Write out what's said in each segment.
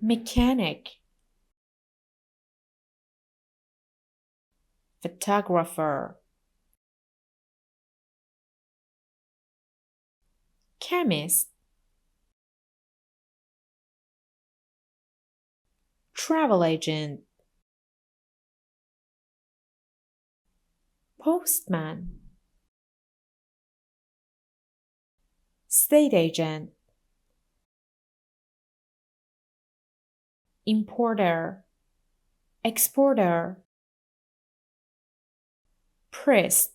mechanic, photographer, chemist, travel agent, postman, state agent, importer, exporter, priest,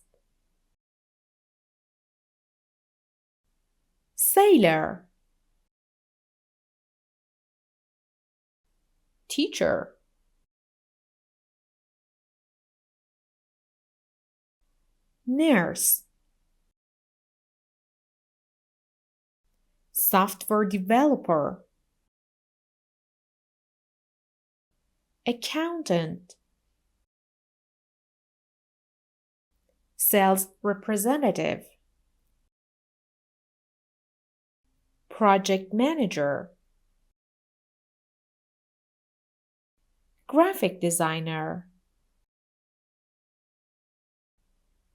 sailor, teacher, nurse, software developer, accountant, sales representative, project manager, graphic designer,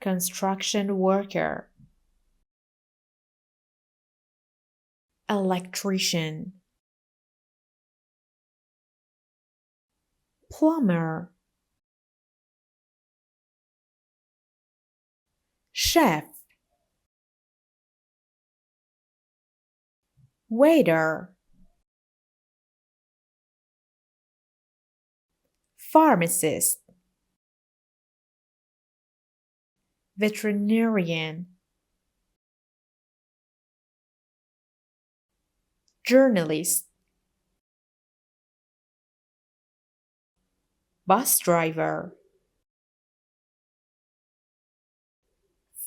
construction worker, electrician, plumber, chef, waiter, pharmacist, veterinarian, journalist, bus driver,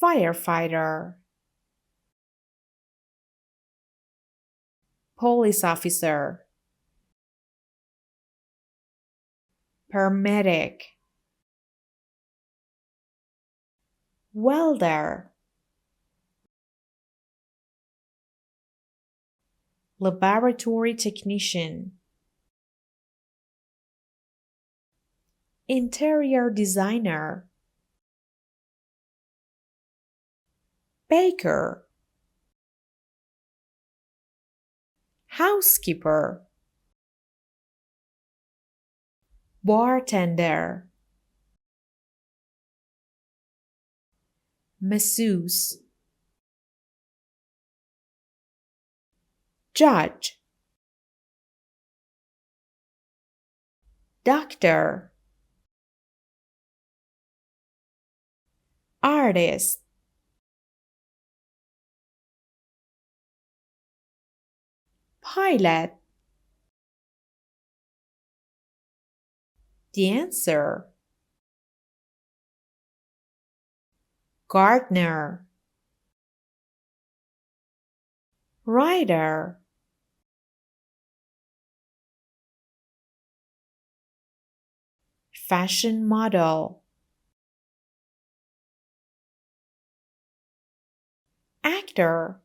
firefighter, police officer, paramedic, welder, laboratory technician, interior designer, baker, housekeeper, bartender, masseuse, judge, doctor, artist, pilot, dancer, gardener, writer, fashion model, actor,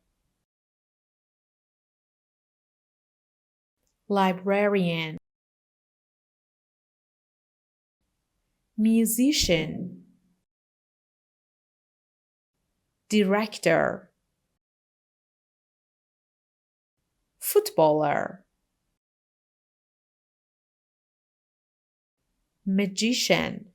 librarian, musician, director, footballer, magician.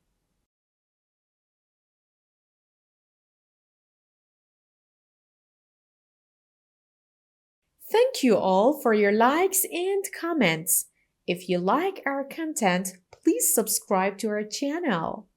Thank you all for your likes and comments. If you like our content, please subscribe to our channel.